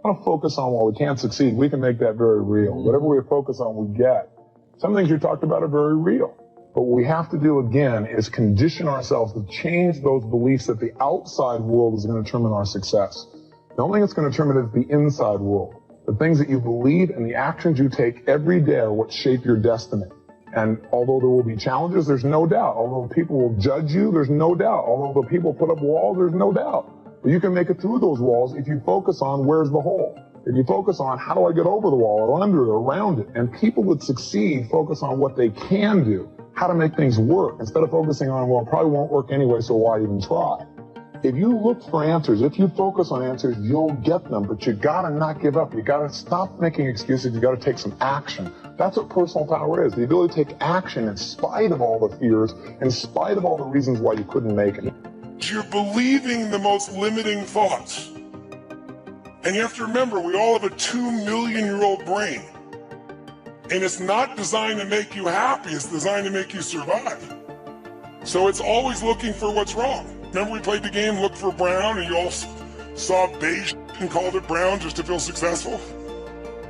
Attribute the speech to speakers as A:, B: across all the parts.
A: Don't focus on what we can't succeed. We can make that very real. Whatever we focus on, we get. Some things you talked about are very real. But what we have to do again is condition ourselves to change those beliefs that the outside world is going to determine our success. The only thing that's going to determine it is the inside world. The things that you believe and the actions you take every day are what shape your destiny. And although there will be challenges, there's no doubt. Although people will judge you, there's no doubt. Although the people put up walls, there's no doubt. But you can make it through those walls if you focus on where's the hole. If you focus on how do I get over the wall or under it or around it. And people that succeed focus on what they can do, how to make things work, instead of focusing on, well, it probably won't work anyway, so why even try? If you look for answers, if you focus on answers, you'll get them, but you gotta not give up. You gotta stop making excuses. You gotta take some action. That's what personal power is, the ability to take action in spite of all the fears, in spite of all the reasons why you couldn't make it.
B: You're believing the most limiting thoughts. And you have to remember, we all have a 2-million-year-old brain. And it's not designed to make you happy, it's designed to make you survive. So it's always looking for what's wrong. Remember we played the game Look for Brown, and you all saw beige and called it brown just to feel successful?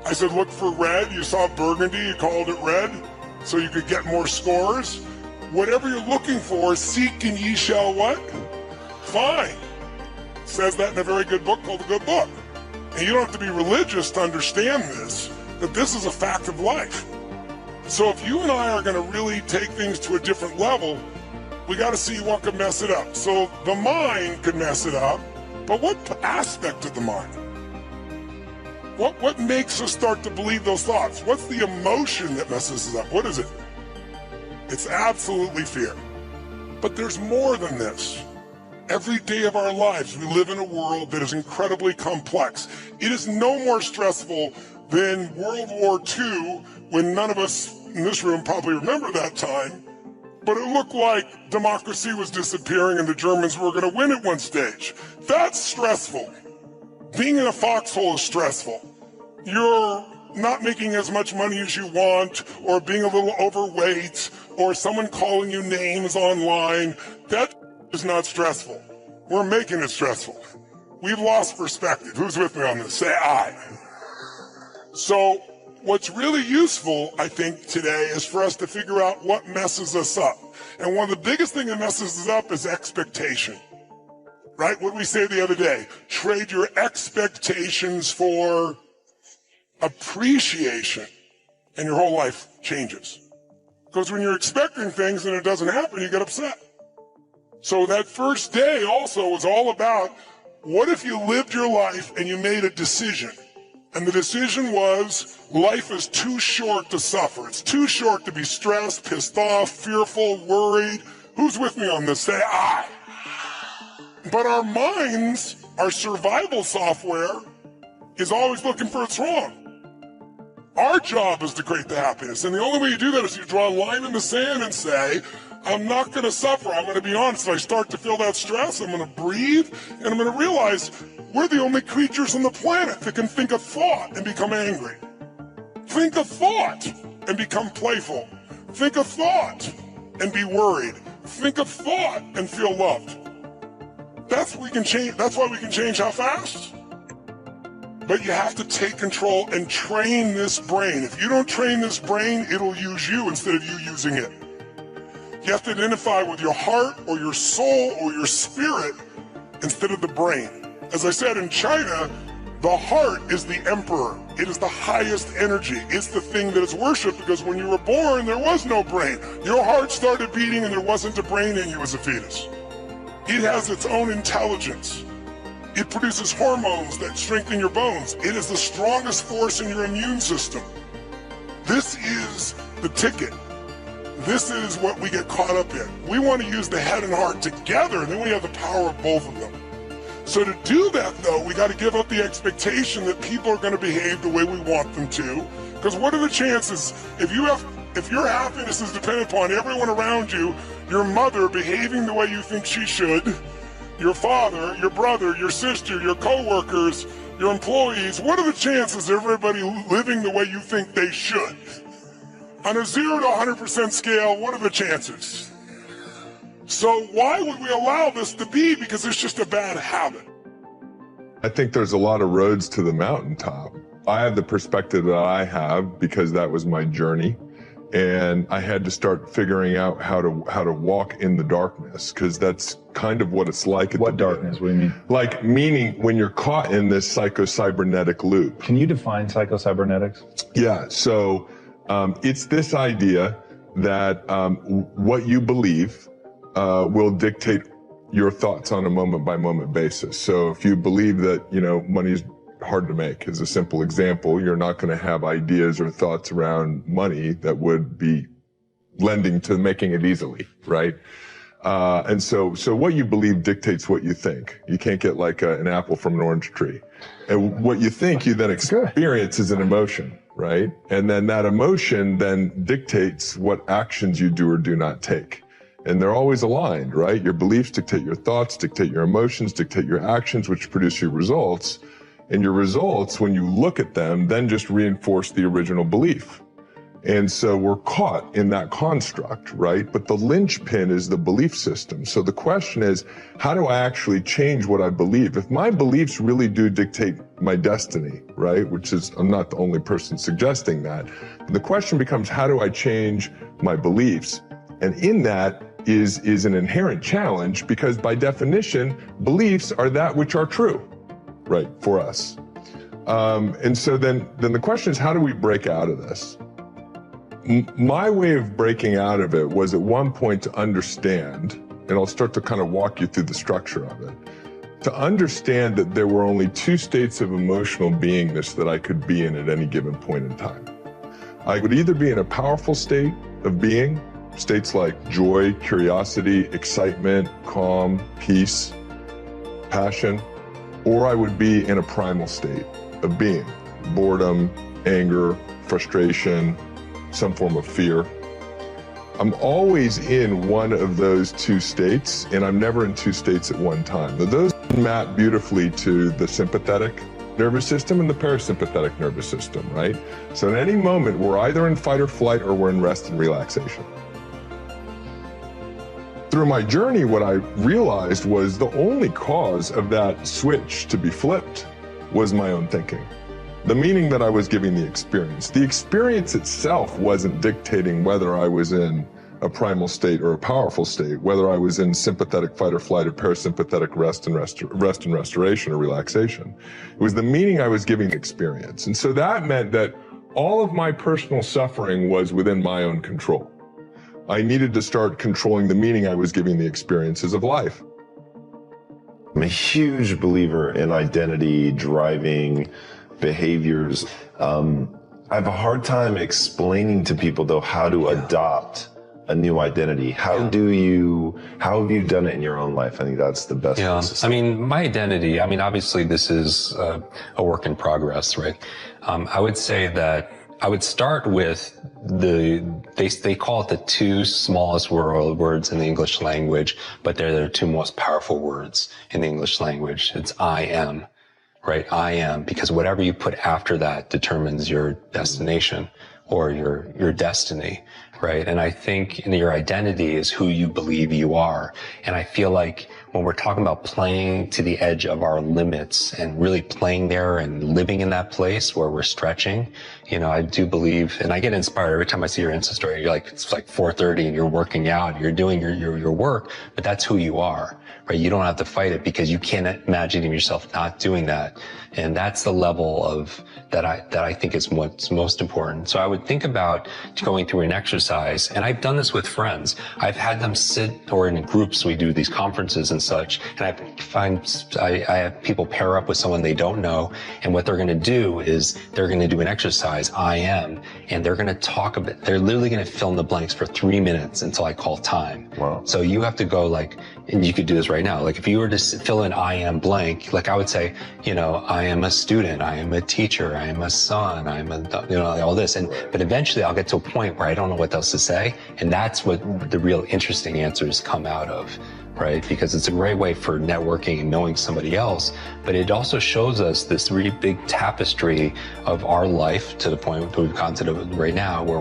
B: I said look for red, you saw burgundy, you called it red, so you could get more scores. Whatever you're looking for, seek and ye shall what? Find. It says that in a very good book called The Good Book. And you don't have to be religious to understand this, that this is a fact of life. So if you and I are going to really take things to a different level, we got to see what could mess it up. So the mind could mess it up, but what aspect of the mind? What makes us start to believe those thoughts? What's the emotion that messes us up? What is it? It's absolutely fear. But there's more than this. Every day of our lives, we live in a world that is incredibly complex. It is no more stressful than World War II, when none of us in this room probably remember that time, but it looked like democracy was disappearing and the Germans were going to win at one stage. That's stressful. Being in a foxhole is stressful. You're not making as much money as you want, or being a little overweight, or someone calling you names online. That is not stressful. We're making it stressful. We've lost perspective. Who's with me on this? Say aye. So what's really useful, I think, today is for us to figure out what messes us up. And one of the biggest things that messes us up is expectation. Right? What did we say the other day? Trade your expectations for appreciation, and your whole life changes. Because when you're expecting things and it doesn't happen, you get upset. So that first day also was all about, what if you lived your life and you made a decision? And the decision was, life is too short to suffer. It's too short to be stressed, pissed off, fearful, worried. Who's with me on this? Say aye. But our minds, our survival software, is always looking for what's wrong. Our job is to create the happiness. And the only way you do that is you draw a line in the sand and say, I'm not going to suffer. I'm going to be honest. If I start to feel that stress, I'm going to breathe, and I'm going to realize we're the only creatures on the planet that can think a thought and become angry. Think a thought and become playful. Think a thought and be worried. Think a thought and feel loved. That's why we can change how fast. But you have to take control and train this brain. If you don't train this brain, it'll use you instead of you using it. You have to identify with your heart or your soul or your spirit instead of the brain. As I said, in China, the heart is the emperor. It is the highest energy. It's the thing that is worshipped, because when you were born, there was no brain. Your heart started beating and there wasn't a brain in you as a fetus. It has its own intelligence. It produces hormones that strengthen your bones. It is the strongest force in your immune system. This is the ticket. This is what we get caught up in. We want to use the head and heart together, and then we have the power of both of them. So to do that, though, we got to give up the expectation that people are going to behave the way we want them to. Because what are the chances, if your happiness is dependent upon everyone around you, your mother behaving the way you think she should, your father, your brother, your sister, your co-workers, your employees, what are the chances of everybody living the way you think they should? On a 0 to 100% scale, what are the chances? So why would we allow this to be? Because it's just a bad habit.
C: I think there's a lot of roads to the mountaintop. I have the perspective that I have because that was my journey. And I had to start figuring out how to walk in the darkness, because that's kind of what it's like.
D: What darkness? What do you mean?
C: Like, meaning when you're caught in this psychocybernetic loop.
D: Can you define psychocybernetics?
C: Yeah. So it's this idea that what you believe will dictate your thoughts on a moment by moment basis. So if you believe that, money is hard to make, as a simple example, you're not going to have ideas or thoughts around money that would be lending to making it easily, right? And so what you believe dictates what you think. You can't get like an apple from an orange tree. And what you think you then experience is an emotion, right? And then that emotion then dictates what actions you do or do not take. And they're always aligned, right? Your beliefs dictate your thoughts, dictate your emotions, dictate your actions, which produce your results. And your results, when you look at them, then just reinforce the original belief. And so we're caught in that construct, right? But the linchpin is the belief system. So the question is, how do I actually change what I believe? If my beliefs really do dictate my destiny, right? Which is, I'm not the only person suggesting that. The question becomes, how do I change my beliefs? And in that is an inherent challenge, because by definition, beliefs are that which are true. Right, for us. And so then the question is, how do we break out of this? My way of breaking out of it was at one point to understand, and I'll start to kind of walk you through the structure of it, to understand that there were only two states of emotional beingness that I could be in at any given point in time. I would either be in a powerful state of being, states like joy, curiosity, excitement, calm, peace, passion, or I would be in a primal state of being, boredom, anger, frustration, some form of fear. I'm always in one of those two states, and I'm never in two states at one time. Now, those map beautifully to the sympathetic nervous system and the parasympathetic nervous system, right? So at any moment, we're either in fight or flight, or we're in rest and relaxation. Through my journey, what I realized was the only cause of that switch to be flipped was my own thinking. The meaning that I was giving the experience. The experience itself wasn't dictating whether I was in a primal state or a powerful state, whether I was in sympathetic fight or flight or parasympathetic rest and restoration or relaxation. It was the meaning I was giving the experience. And so that meant that all of my personal suffering was within my own control. I needed to start controlling the meaning I was giving the experiences of life.
E: I'm a huge believer in identity driving behaviors. I have a hard time explaining to people, though, how to adopt a new identity. How have you done it in your own life? I think that's the best.
F: Yeah, I mean, my identity, obviously this is a work in progress, right? I would say that I would start with they call it the two smallest words in the English language, but they're the two most powerful words in the English language. It's I am, right? I am, because whatever you put after that determines your destination or your destiny, right? And I think your identity is who you believe you are. And I feel like when we're talking about playing to the edge of our limits and really playing there and living in that place where we're stretching, I do believe, and I get inspired every time I see your Insta story. You're like, it's like 4:30 and you're working out, you're doing your work, but that's who you are, right? You don't have to fight it because you can't imagine yourself not doing that. And that's the level of that I think is what's most important. So I would think about going through an exercise, and I've done this with friends. I've had them sit, or in groups, we do these conferences and such, and I have people pair up with someone they don't know, and what they're going to do is they're going to do an exercise, I am, and they're going to talk about, they're literally going to fill in the blanks for 3 minutes until I call time.
E: Wow.
F: So you have to go like, and you could do this right now. Like if you were to fill in I am blank, like I would say, I am a student, I am a teacher, I am a son, I am all this. But eventually I'll get to a point where I don't know what else to say. And that's what the real interesting answers come out of, right? Because it's a great way for networking and knowing somebody else, but it also shows us this really big tapestry of our life to the point we've gone to right now, where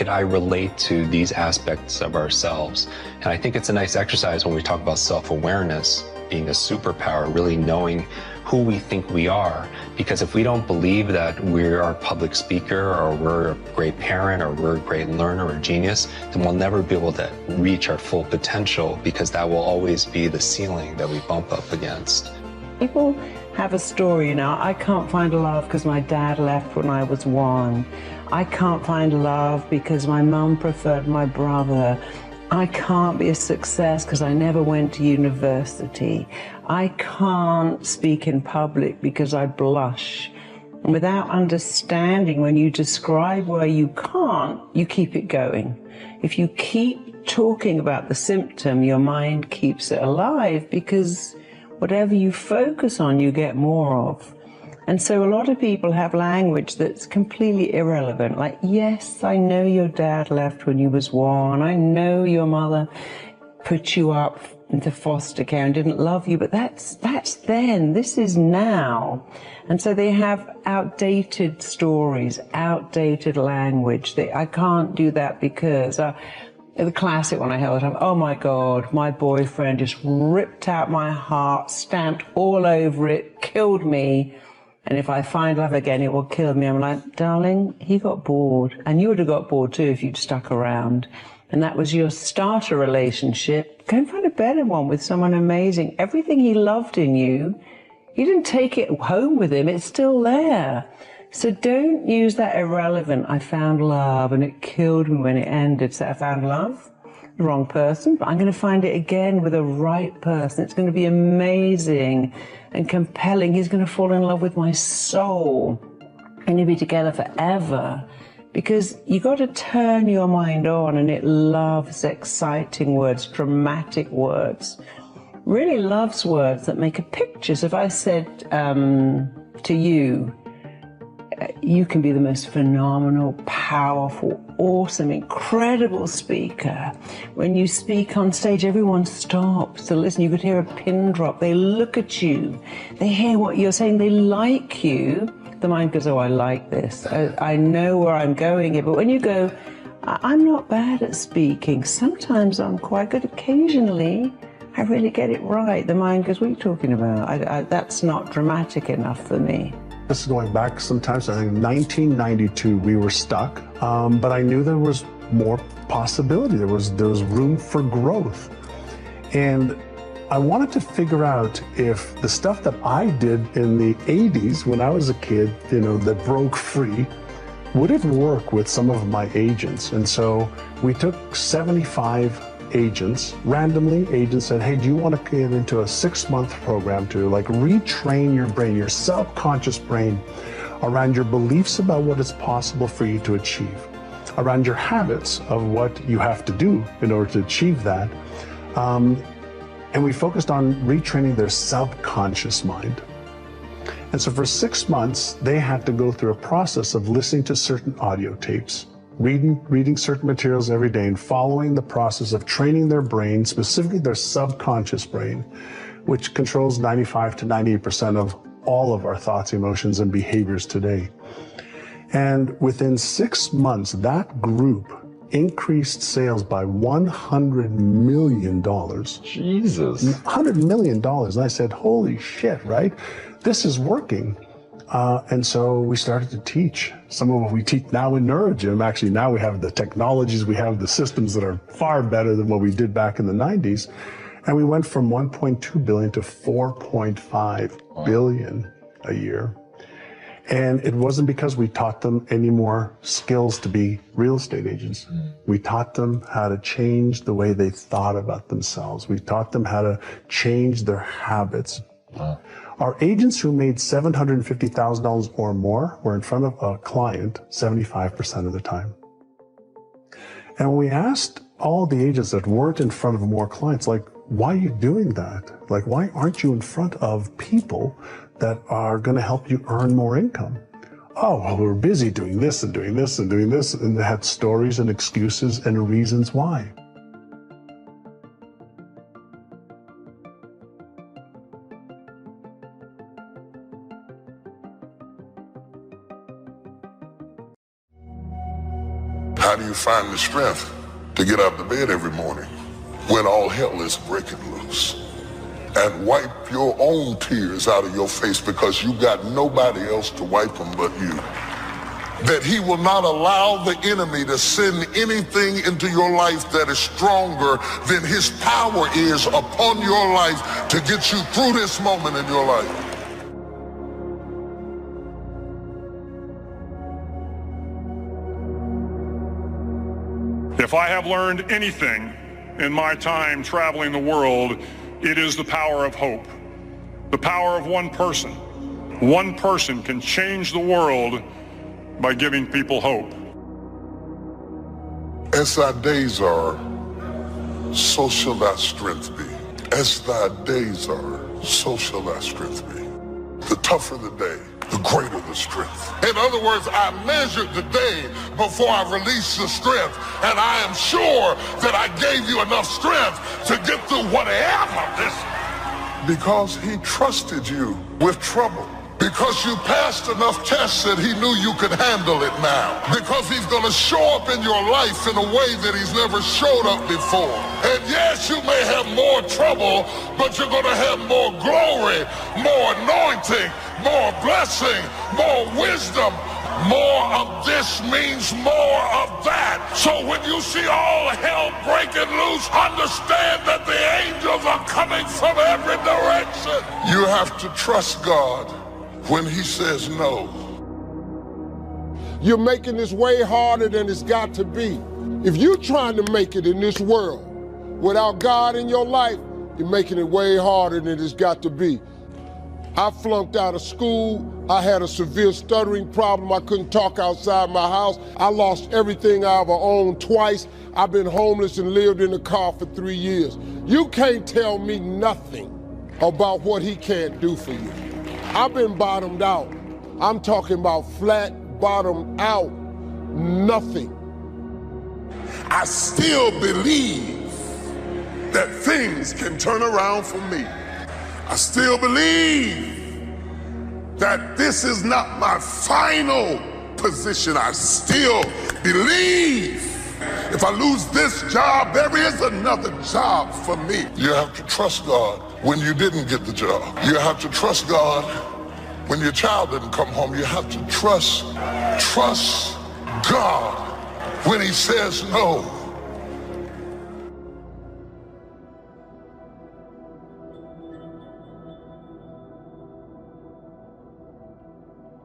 F: I relate to these aspects of ourselves. And I think it's a nice exercise when we talk about self-awareness being a superpower, really knowing who we think we are. Because if we don't believe that we're a public speaker or we're a great parent or we're a great learner or genius, then we'll never be able to reach our full potential, because that will always be the ceiling that we bump up against.
G: People have a story, I can't find love because my dad left when I was 1. I can't find love because my mum preferred my brother. I can't be a success because I never went to university. I can't speak in public because I blush. And without understanding, when you describe where you can't, you keep it going. If you keep talking about the symptom, your mind keeps it alive, because whatever you focus on, you get more of. And so a lot of people have language that's completely irrelevant. Like, yes, I know your dad left when you was 1. I know your mother put you up into foster care and didn't love you, but that's then. This is now. And so they have outdated stories, outdated language. I can't do that because... the classic one I hear all the time, oh my God, my boyfriend just ripped out my heart, stamped all over it, killed me. And if I find love again, it will kill me. I'm like, darling, he got bored. And you would have got bored too if you'd stuck around. And that was your starter relationship. Go and find a better one with someone amazing. Everything he loved in you, he didn't take it home with him. It's still there. So don't use that irrelevant, I found love and it killed me when it ended. So I found love, the wrong person, but I'm going to find it again with the right person. It's going to be amazing and compelling. He's going to fall in love with my soul and you'll be together forever. Because you got to turn your mind on, and it loves exciting words, dramatic words. Really loves words that make a picture. So if I said to you, you can be the most phenomenal, powerful, awesome, incredible speaker. When you speak on stage, everyone stops to listen. You could hear a pin drop. They look at you. They hear what you're saying. They like you. The mind goes, oh, I like this. I know where I'm going here. But when you go, I'm not bad at speaking. Sometimes I'm quite good. Occasionally, I really get it right. The mind goes, what are you talking about? That's not dramatic enough for me.
H: This is going back sometimes, I think 1992, we were stuck, but I knew there was more possibility. There was room for growth. And I wanted to figure out if the stuff that I did in the 80s when I was a kid, that broke free, would it work with some of my agents? And so we took 75 agents, randomly. Agents said, hey, do you want to get into a 6-month program to retrain your brain, your subconscious brain, around your beliefs about what is possible for you to achieve, around your habits of what you have to do in order to achieve that. And we focused on retraining their subconscious mind. And so for 6 months, they had to go through a process of listening to certain audio tapes, reading certain materials every day, and following the process of training their brain, specifically their subconscious brain, which controls 95 to 98% of all of our thoughts, emotions, and behaviors today. And within 6 months, that group increased sales by $100 million.
E: Jesus.
H: $100 million. And I said, holy shit, right? This is working. And so we started to teach. Some of what we teach now in NeuroGym, actually now we have the technologies, we have the systems that are far better than what we did back in the 90s. And we went from 1.2 billion to 4.5 billion a year. And it wasn't because we taught them any more skills to be real estate agents. We taught them how to change the way they thought about themselves. We taught them how to change their habits. Our agents who made $750,000 or more were in front of a client 75% of the time. And when we asked all the agents that weren't in front of more clients, why are you doing that? Why aren't you in front of people that are going to help you earn more income? Oh, well, we're busy doing this and doing this and doing this. And they had stories and excuses and reasons why.
B: How do you find the strength to get out of bed every morning when all hell is breaking loose?
I: and wipe your own tears out of your face because you got nobody else to wipe them but you. That he will not allow the enemy to send anything into your life that is stronger than his power is upon your life to get you through this moment in your life.
B: If I have learned anything in my time traveling the world, it is the power of hope. The power of one person. One person can change the world by giving people hope.
I: As thy days are, so shall thy strength be. As thy days are, so shall thy strength be. The tougher the day, the greater the strength. In other words, I measured the day before I released the strength, and I am sure that I gave you enough strength to get through whatever this. Because he trusted you with trouble. Because you passed enough tests that he knew you could handle it now. Because he's going to show up in your life in a way that he's never showed up before. And yes, you may have more trouble, but you're going to have more glory, more anointing, more blessing, more wisdom. More of this means more of that. So when you see all hell breaking loose, understand that the angels are coming from every direction. You have to trust God when he says no.
J: You're making this way harder than it's got to be. If you're trying to make it in this world without God in your life, you're making it way harder than it's got to be. I flunked out of school. I had a severe stuttering problem. I couldn't talk outside my house. I lost everything I ever owned twice. I've been homeless and lived in a car for 3 years. You can't tell me nothing about what he can't do for you. I've been bottomed out. I'm talking about flat, bottomed out, nothing.
I: I still believe that things can turn around for me. I still believe that this is not my final position. I still believe if I lose this job, there is another job for me. You have to trust God when you didn't get the job. You have to trust God when your child didn't come home. You have to trust God when he says no.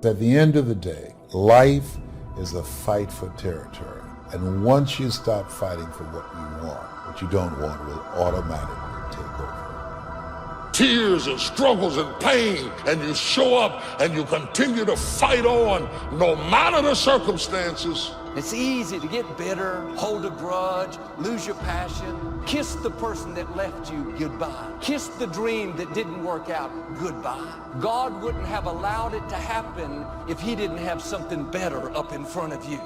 K: At the end of the day, life is a fight for territory. And once you stop fighting for what you want, what you don't want will automatically take over.
I: Tears and struggles and pain, and you show up and you continue to fight on no matter the circumstances.
L: It's easy to get bitter, hold a grudge, lose your passion, kiss the person that left you goodbye, kiss the dream that didn't work out goodbye. God wouldn't have allowed it to happen if he didn't have something better up in front of you.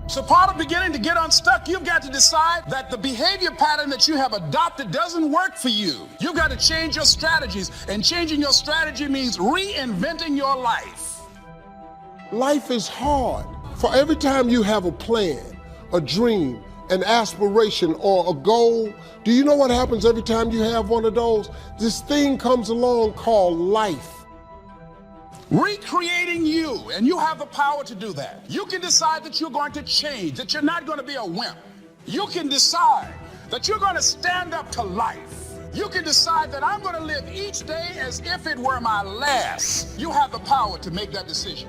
M: So part of beginning to get unstuck, you've got to decide that the behavior pattern that you have adopted doesn't work for you. You've got to change your strategies, and changing your strategy means reinventing your life.
J: Life is hard. For every time you have a plan, a dream, an aspiration, or a goal, do you know what happens every time you have one of those? This thing comes along called life.
M: Recreating you, and you have the power to do that. You can decide that you're going to change, that you're not going to be a wimp. You can decide that you're going to stand up to life. You can decide that I'm going to live each day as if it were my last. You have the power to make that decision.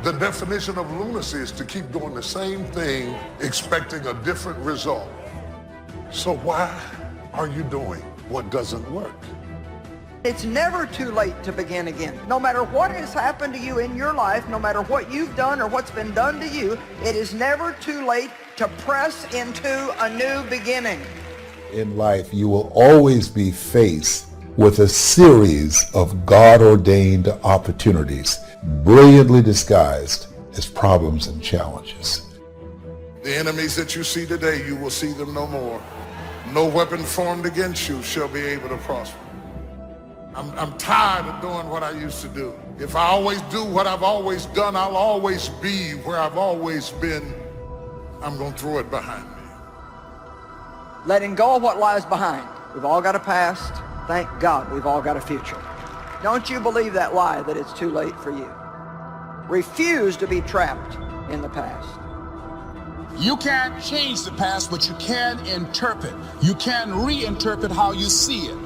I: The definition of lunacy is to keep doing the same thing, expecting a different result. So why are you doing what doesn't work?
N: It's never too late to begin again. No matter what has happened to you in your life, no matter what you've done or what's been done to you, it is never too late to press into a new beginning.
K: In life, you will always be faced with a series of God-ordained opportunities, brilliantly disguised as problems and challenges.
I: The enemies that you see today, you will see them no more. No weapon formed against you shall be able to prosper. I'm tired of doing what I used to do. If I always do what I've always done, I'll always be where I've always been. I'm going to throw it behind me.
N: Letting go of what lies behind. We've all got a past. Thank God we've all got a future. Don't you believe that lie that it's too late for you. Refuse to be trapped in the past.
M: You can't change the past, but you can interpret. You can reinterpret how you see it.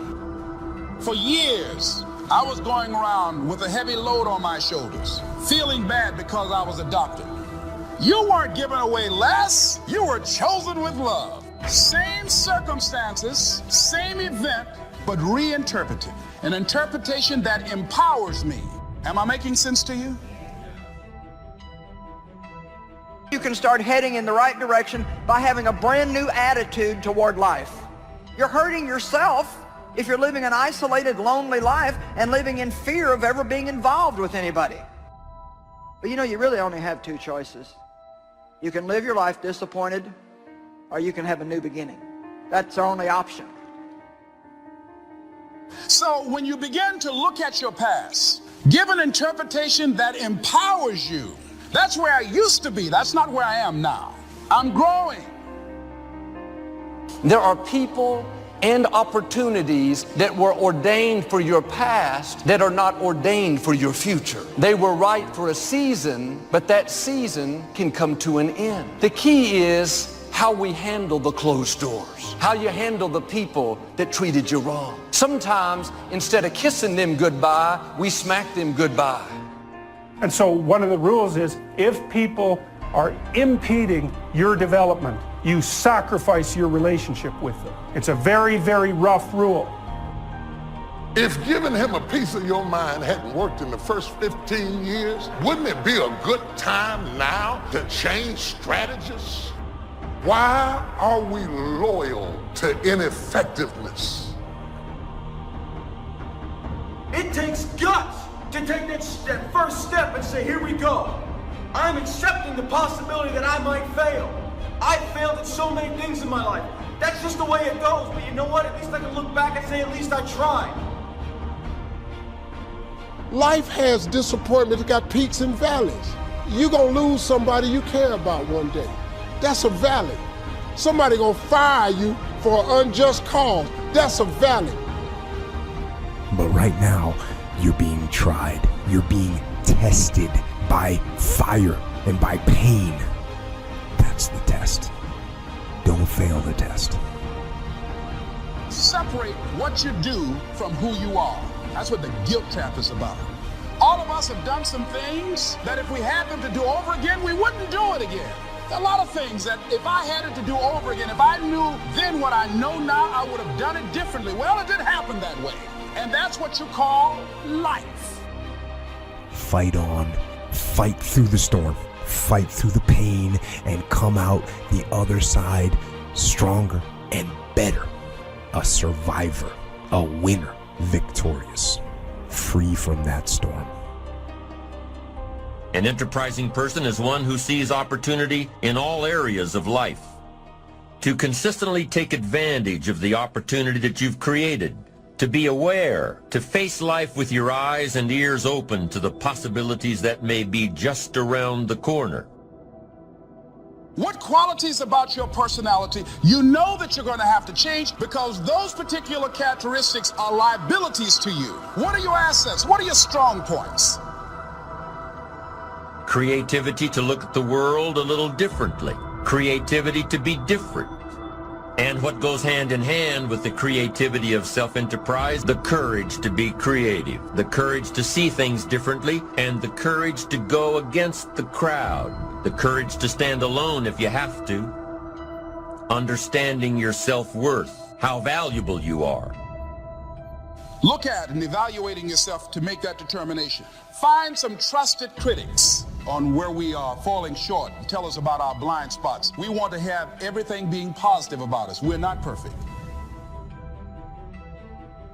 M: For years, I was going around with a heavy load on my shoulders, feeling bad because I was adopted. You weren't given away less, you were chosen with love. Same circumstances, same event, but reinterpreted. An interpretation that empowers me. Am I making sense to you?
N: You can start heading in the right direction by having a brand new attitude toward life. You're hurting yourself if you're living an isolated, lonely life and living in fear of ever being involved with anybody. But you know, you really only have two choices. You can live your life disappointed, or you can have a new beginning. That's the only option.
M: So when you begin to look at your past, give an interpretation that empowers you. That's where I used to be. That's not where I am now. I'm growing.
L: There are people and opportunities that were ordained for your past that are not ordained for your future. They were right for a season, but that season can come to an end. The key is how we handle the closed doors, how you handle the people that treated you wrong. Sometimes, instead of kissing them goodbye, we smack them goodbye.
O: And so one of the rules is if people are impeding your development, you sacrifice your relationship with them. It's a very, very rough rule.
I: If giving him a piece of your mind hadn't worked in the first 15 years, wouldn't it be a good time now to change strategies? Why are we loyal to ineffectiveness?
P: It takes guts to take that first step and say, here we go. I'm accepting the possibility that I might fail. I've failed at so many things in my life. That's just the way it goes, but you know what? At least I can look back and say, at least I tried.
J: Life has disappointment. It's got peaks and valleys. You're going to lose somebody you care about one day. That's a valley. Somebody going to fire you for an unjust cause. That's a valley.
Q: But right now, you're being tried. You're being tested by fire and by pain. That's the test. Don't fail the test.
M: Separate what you do from who you are. That's what the guilt trap is about. All of us have done some things that if we had them to do over again, we wouldn't do it again. There are a lot of things that if I had it to do over again, if I knew then what I know now, I would have done it differently. Well, it didn't happen that way. And that's what you call life.
Q: Fight on. Fight through the storm. Fight through the pain and come out the other side stronger and better. A survivor, a winner, victorious, free from that storm.
R: An enterprising person is one who sees opportunity in all areas of life. To consistently take advantage of the opportunity that you've created, to be aware, to face life with your eyes and ears open to the possibilities that may be just around the corner.
M: What qualities about your personality you know that you're going to have to change because those particular characteristics are liabilities to you? What are your assets? What are your strong points?
R: Creativity to look at the world a little differently. Creativity to be different. And what goes hand in hand with the creativity of self-enterprise, the courage to be creative, the courage to see things differently, and the courage to go against the crowd, the courage to stand alone if you have to, understanding your self-worth, how valuable you are.
M: Look at and evaluating yourself to make that determination. Find some trusted critics on where we are falling short and tell us about our blind spots. We want to have everything being positive about us. We're not perfect.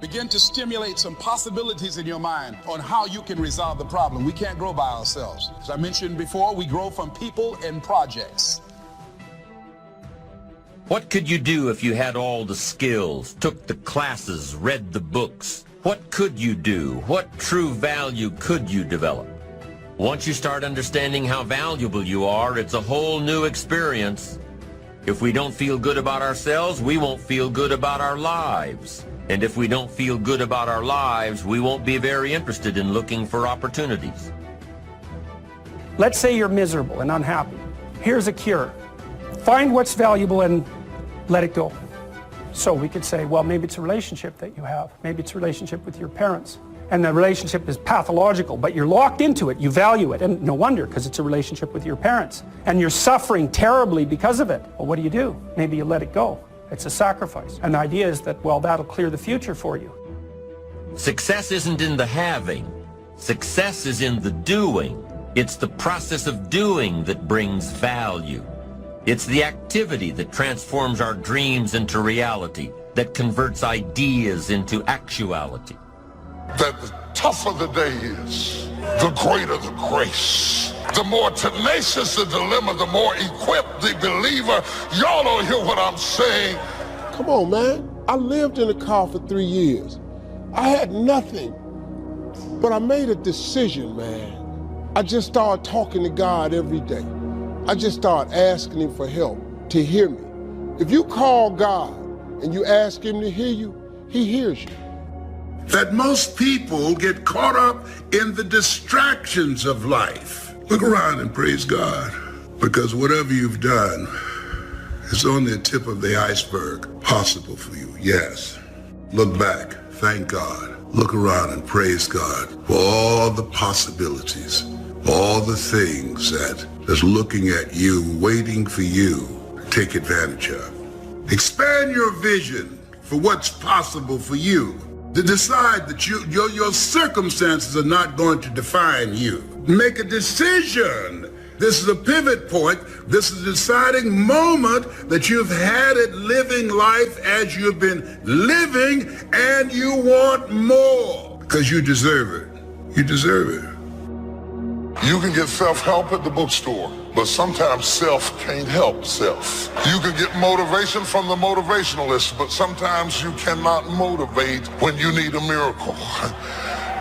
M: Begin to stimulate some possibilities in your mind on how you can resolve the problem. We can't grow by ourselves. As I mentioned before, we grow from people and projects.
R: What could you do if you had all the skills, took the classes, read the books? What could you do? What true value could you develop? Once you start understanding how valuable you are, it's a whole new experience. If we don't feel good about ourselves, we won't feel good about our lives. And if we don't feel good about our lives, we won't be very interested in looking for opportunities.
O: Let's say you're miserable and unhappy. Here's a cure. Find what's valuable and let it go. So we could say, well, maybe it's a relationship that you have. Maybe it's a relationship with your parents. And the relationship is pathological, but you're locked into it. You value it. And no wonder, because it's a relationship with your parents. And you're suffering terribly because of it. Well, what do? Maybe you let it go. It's a sacrifice. And the idea is that, well, that'll clear the future for you.
R: Success isn't in the having. Success is in the doing. It's the process of doing that brings value. It's the activity that transforms our dreams into reality, that converts ideas into actuality.
I: That the tougher the day is, the greater the grace. The more tenacious the dilemma, the more equipped the believer. Y'all don't hear what I'm saying.
J: Come on, man. I lived in a car for 3 years. I had nothing, but I made a decision, man. I just started talking to God every day. I just started asking him for help, to hear me. If you call God and you ask him to hear you, he hears you.
S: That most people get caught up in the distractions of life. Look around and praise God, because whatever you've done is on the tip of the iceberg, possible for you, yes. Look back, thank God. Look around and praise God for all the possibilities, all the things that's looking at you, waiting for you to take advantage of. Expand your vision for what's possible for you. To decide that your circumstances are not going to define you. Make a decision. This is a pivot point. This is a deciding moment that you've had it living life as you've been living, and you want more because you deserve it. You deserve it.
I: You can get self-help at the bookstore, but sometimes self can't help self. You can get motivation from the motivationalist, but sometimes you cannot motivate when you need a miracle.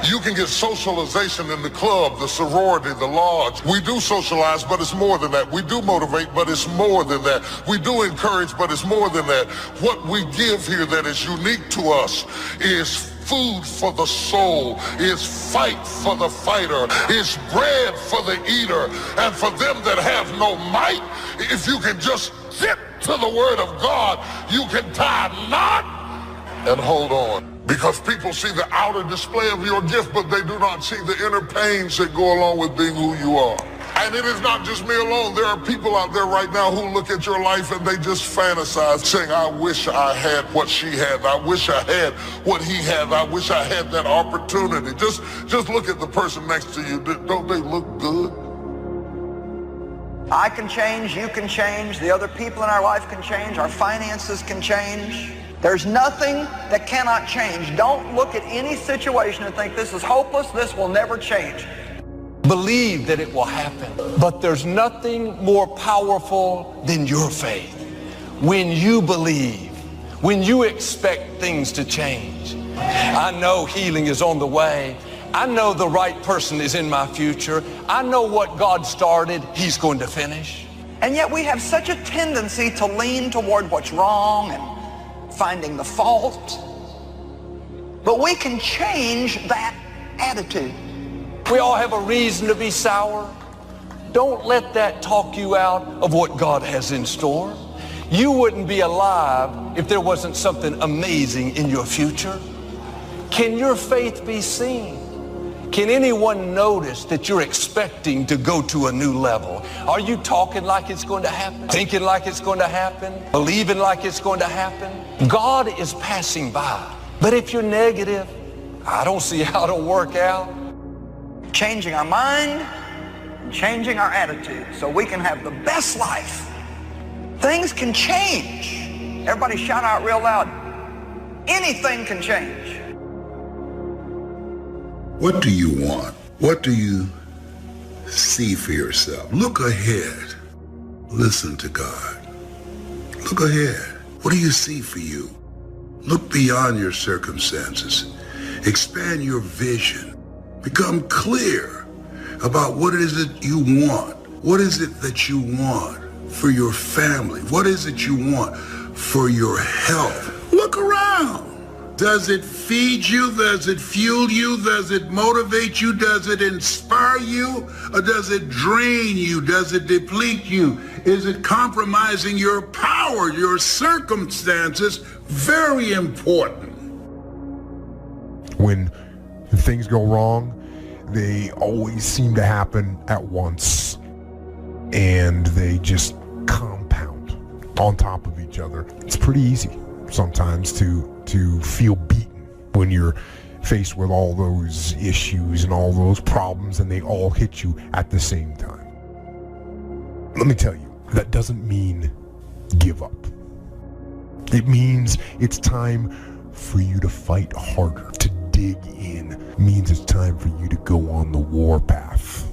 I: You can get socialization in the club, the sorority, the lodge. We do socialize, but it's more than that. We do motivate, but it's more than that. We do encourage, but it's more than that. What we give here that is unique to us is food for the soul, is fight for the fighter, is bread for the eater. And for them that have no might, if you can just sit to the word of God, you can tie a knot and hold on. Because people see the outer display of your gift, but they do not see the inner pains that go along with being who you are. And it is not just me alone. There are people out there right now who look at your life and they just fantasize, saying, I wish I had what she had. I wish I had what he had. I wish I had that opportunity. Just look at the person next to you. Don't they look good?
N: I can change, you can change, the other people in our life can change, our finances can change. There's nothing that cannot change. Don't look at any situation and think this is hopeless, this will never change.
L: Believe that it will happen. But there's nothing more powerful than your faith. When you believe, when you expect things to change. I know healing is on the way. I know the right person is in my future. I know what God started, he's going to finish.
N: And yet we have such a tendency to lean toward what's wrong and finding the fault. But we can change that attitude.
L: We all have a reason to be sour. Don't let that talk you out of what God has in store. You wouldn't be alive if there wasn't something amazing in your future. Can your faith be seen? Can anyone notice that you're expecting to go to a new level? Are you talking like it's going to happen? Thinking like it's going to happen? Believing like it's going to happen? God is passing by. But if you're negative, I don't see how it'll work out.
N: Changing our mind, changing our attitude so we can have the best life. Things can change. Everybody shout out real loud. Anything can change.
S: What do you want? What do you see for yourself? Look ahead. Listen to God. Look ahead. What do you see for you? Look beyond your circumstances. Expand your vision. Become clear about what it is that you want. What is it that you want for your family? What is it you want for your health? Look around. Does it feed you? Does it fuel you? Does it motivate you? Does it inspire you? Or does it drain you? Does it deplete you? Is it compromising your power, your circumstances? Very important.
Q: When things go wrong, they always seem to happen at once, and they just compound on top of each other. It's pretty easy sometimes to feel beaten when you're faced with all those issues and all those problems, and they all hit you at the same time. Let me tell you, that doesn't mean give up. It means it's time for you to fight harder, to dig in. It means it's time for you to go on the war path.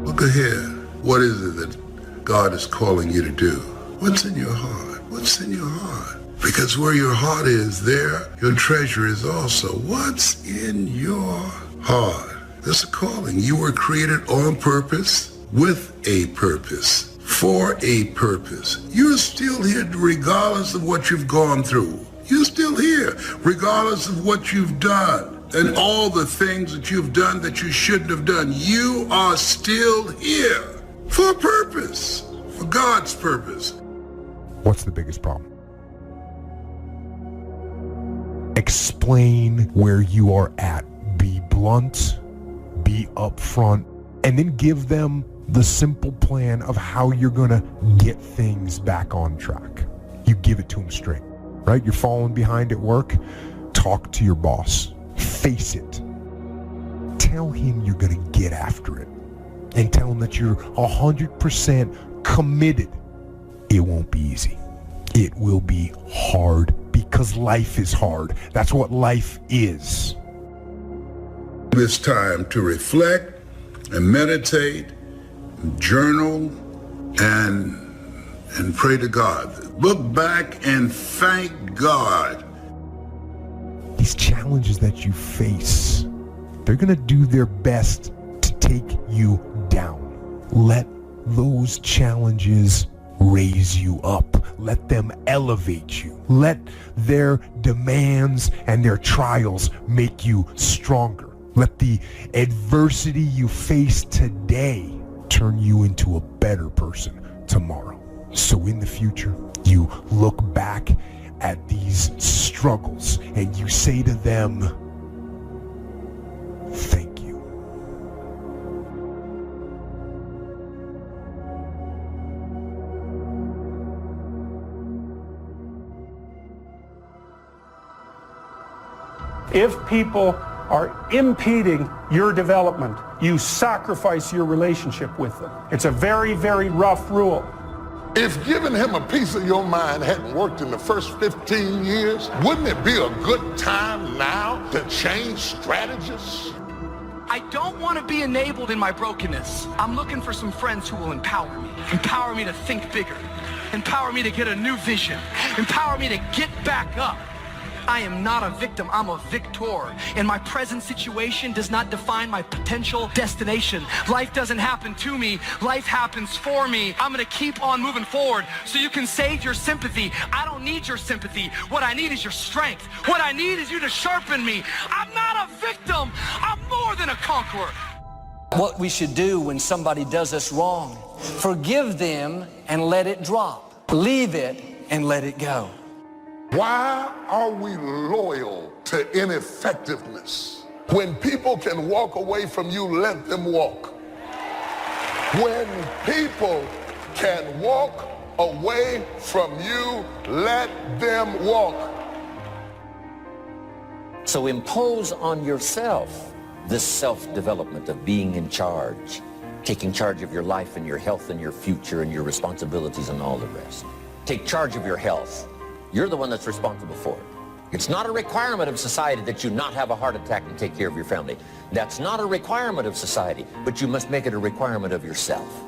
S: Look ahead. What is it that God is calling you to do? What's in your heart? What's in your heart? Because where your heart is, there your treasure is also. What's in your heart? There's a calling. You were created on purpose, with a purpose, for a purpose. You're still here regardless of what you've gone through. You're still here regardless of what you've done and all the things that you've done that you shouldn't have done. You are still here for a purpose, for God's purpose.
Q: What's the biggest problem? Explain where you are at. Be blunt, be upfront, and then give them the simple plan of how you're gonna get things back on track. You give it to them straight, right? You're falling behind at work, talk to your boss. Face it. Tell him you're gonna get after it, and tell him that you're 100% committed. It won't be easy. It will be hard, because life is hard. That's what life is.
S: It's time to reflect and meditate, journal, and pray to God. Look back and thank God.
Q: These challenges that you face, they're gonna do their best to take you down. Let those challenges raise you up. Let them elevate you. Let their demands and their trials make you stronger. Let the adversity you face today turn you into a better person tomorrow. So in the future, you look back at these struggles and you say to them, thank you.
O: If people are impeding your development, you sacrifice your relationship with them. It's a very, very rough rule.
I: If giving him a piece of your mind hadn't worked in the first 15 years, wouldn't it be a good time now to change strategies?
T: I don't want to be enabled in my brokenness. I'm looking for some friends who will empower me to think bigger, empower me to get a new vision, empower me to get back up. I am not a victim, I'm a victor. And my present situation does not define my potential destination. Life doesn't happen to me, life happens for me. I'm gonna keep on moving forward so you can save your sympathy. I don't need your sympathy. What I need is your strength. What I need is you to sharpen me. I'm not a victim, I'm more than a conqueror.
L: What we should do when somebody does us wrong, forgive them and let it drop. Leave it and let it go.
I: Why are we loyal to ineffectiveness? When people can walk away from you, let them walk. When people can walk away from you, let them walk.
R: So impose on yourself this self-development of being in charge, taking charge of your life and your health and your future and your responsibilities and all the rest. Take charge of your health. You're the one that's responsible for it. It's not a requirement of society that you not have a heart attack and take care of your family. That's not a requirement of society, but you must make it a requirement of yourself.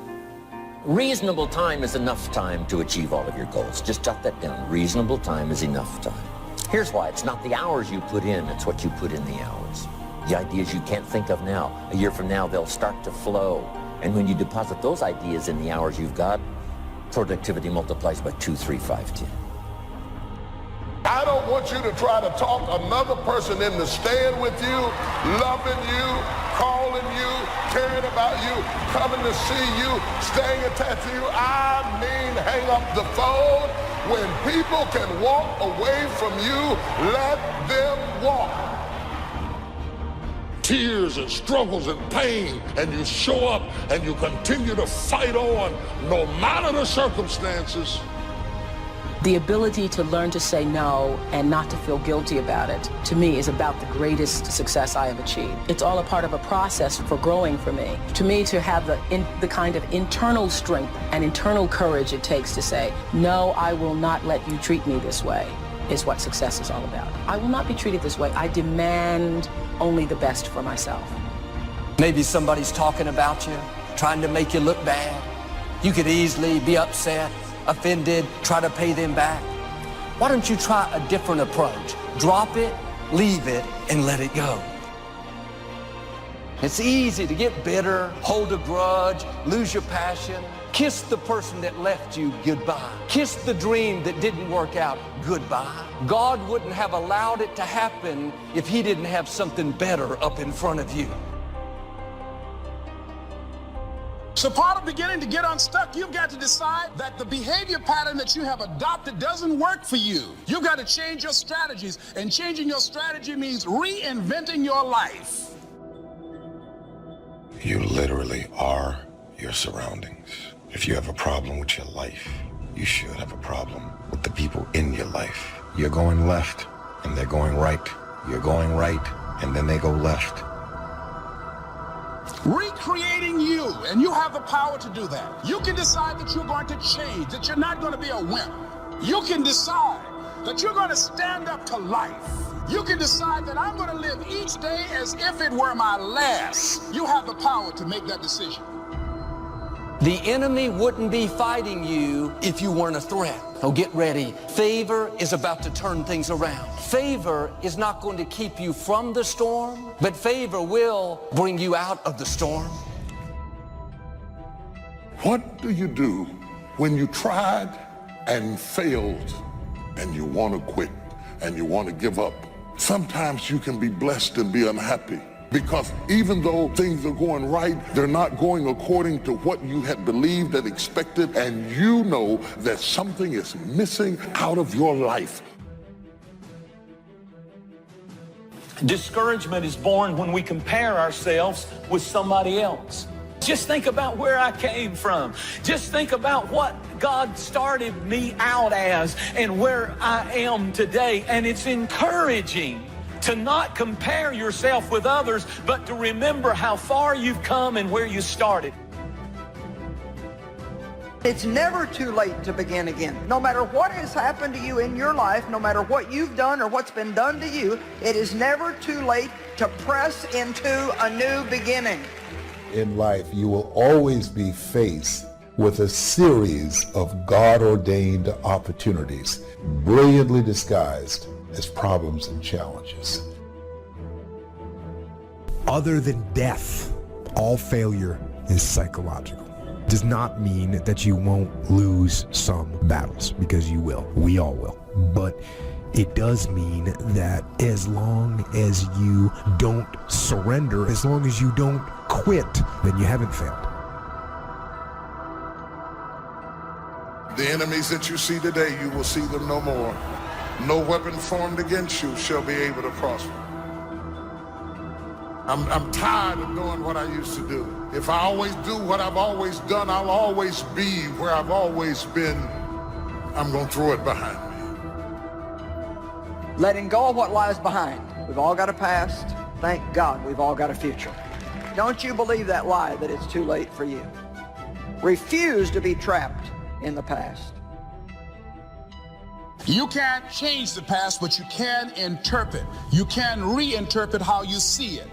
R: Reasonable time is enough time to achieve all of your goals. Just jot that down. Reasonable time is enough time. Here's why. It's not the hours you put in, it's what you put in the hours. The ideas you can't think of now, a year from now, they'll start to flow. And when you deposit those ideas in the hours you've got, productivity multiplies by 2, 3, 5, 10.
I: I don't want you to try to talk another person into staying with you, loving you, calling you, caring about you, coming to see you, staying attached to you. I mean, hang up the phone. When people can walk away from you, let them walk. Tears and struggles and pain, and you show up and you continue to fight on no matter the circumstances.
U: The ability to learn to say no and not to feel guilty about it, to me, is about the greatest success I have achieved. It's all a part of a process for growing for me. To me, to have the kind of internal strength and internal courage it takes to say, no, I will not let you treat me this way, is what success is all about. I will not be treated this way. I demand only the best for myself.
L: Maybe somebody's talking about you, trying to make you look bad. You could easily be upset, offended, try to pay them back. Why don't you try a different approach? Drop it, leave it, and let it go. It's easy to get bitter, hold a grudge, lose your passion, kiss the person that left you goodbye, kiss the dream that didn't work out goodbye. God wouldn't have allowed it to happen if he didn't have something better up in front of you.
M: So part of beginning to get unstuck, you've got to decide that the behavior pattern that you have adopted doesn't work for you. You've got to change your strategies, and changing your strategy means reinventing your life.
V: You literally are your surroundings. If you have a problem with your life, you should have a problem with the people in your life. You're going left, and they're going right. You're going right, and then they go left.
M: Recreating you, and you have the power to do that. You can decide that you're going to change, that you're not going to be a wimp. You can decide that you're going to stand up to life. You can decide that I'm going to live each day as if it were my last. You have the power to make that decision.
L: The enemy wouldn't be fighting you if you weren't a threat. So get ready. Favor is about to turn things around. Favor is not going to keep you from the storm, but favor will bring you out of the storm.
I: What do you do when you tried and failed and you want to quit and you want to give up? Sometimes you can be blessed and be unhappy, because even though things are going right, they're not going according to what you had believed and expected, and you know that something is missing out of your life.
W: Discouragement is born when we compare ourselves with somebody else. Just think about where I came from. Just think about what God started me out as and where I am today. And it's encouraging to not compare yourself with others, but to remember how far you've come and where you started.
N: It's never too late to begin again. No matter what has happened to you in your life, no matter what you've done or what's been done to you, it is never too late to press into a new beginning.
K: In life, you will always be faced with a series of God-ordained opportunities, brilliantly disguised as problems and challenges.
Q: Other than death, all failure is psychological. Does not mean that you won't lose some battles, because you will. We all will. But it does mean that as long as you don't surrender, as long as you don't quit, then you haven't failed.
I: The enemies that you see today, you will see them no more. No weapon formed against you shall be able to prosper. I'm tired of doing what I used to do. If I always do what I've always done, I'll always be where I've always been. I'm going to throw it behind me.
N: Letting go of what lies behind. We've all got a past. Thank God we've all got a future. Don't you believe that lie that it's too late for you. Refuse to be trapped in the past.
M: You can't change the past, but you can interpret. You can reinterpret how you see it.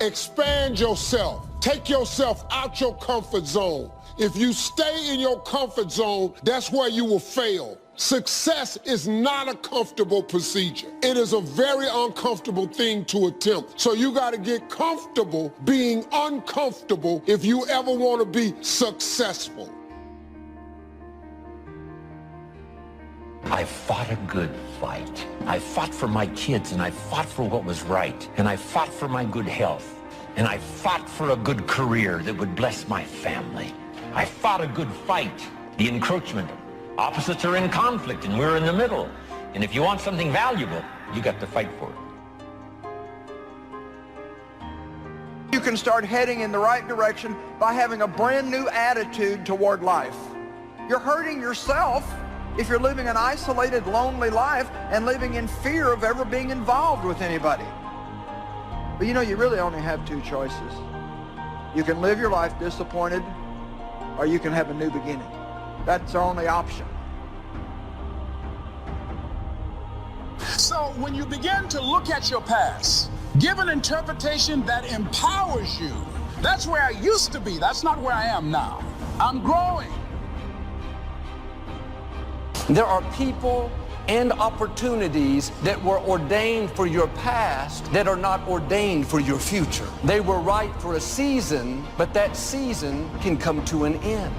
M: Expand yourself. Take yourself out your comfort zone. If you stay in your comfort zone, that's where you will fail.
J: Success is not a comfortable procedure. It is a very uncomfortable thing to attempt. So you got to get comfortable being uncomfortable if you ever want to be successful.
A: I fought a good fight. I fought for my kids, and I fought for what was right. And I fought for my good health. And I fought for a good career that would bless my family. I fought a good fight. The encroachment. Opposites are in conflict, and we're in the middle. And if you want something valuable, you got to fight for it.
N: You can start heading in the right direction by having a brand new attitude toward life. You're hurting yourself if you're living an isolated, lonely life and living in fear of ever being involved with anybody. But you know, you really only have two choices. You can live your life disappointed, or you can have a new beginning. That's the only option.
M: So when you begin to look at your past, give an interpretation that empowers you. That's where I used to be. That's not where I am now. I'm growing.
L: There are people and opportunities that were ordained for your past that are not ordained for your future. They were right for a season, but that season can come to an end.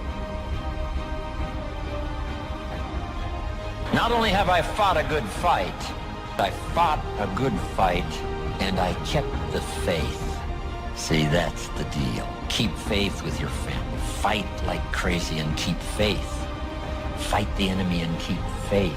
A: Not only have I fought a good fight, I fought a good fight, and I kept the faith. See, that's the deal. Keep faith with your family. Fight like crazy and keep faith. Fight the enemy and keep faith.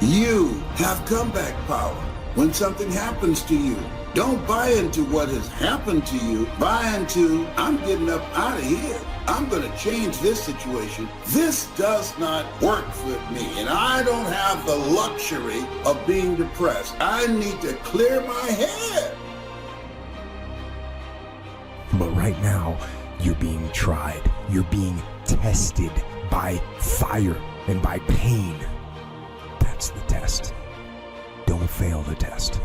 S: You have comeback power when something happens to you. Don't buy into what has happened to you. Buy into, I'm getting up out of here. I'm going to change this situation. This does not work for me, and I don't have the luxury of being depressed. I need to clear my head.
Q: But right now, you're being tried. You're being tested by fire and by pain. That's the test. Don't fail the test.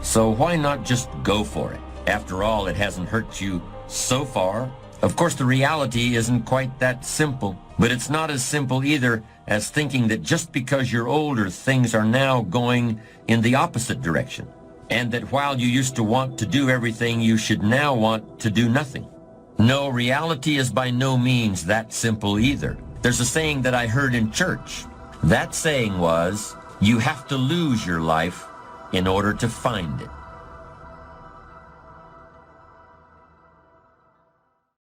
R: So why not just go for it? After all, it hasn't hurt you so far. Of course, the reality isn't quite that simple, but it's not as simple either as thinking that just because you're older, things are now going in the opposite direction, and that while you used to want to do everything, you should now want to do nothing. No, reality is by no means that simple either. There's a saying that I heard in church. That saying was, you have to lose your life in order to find it.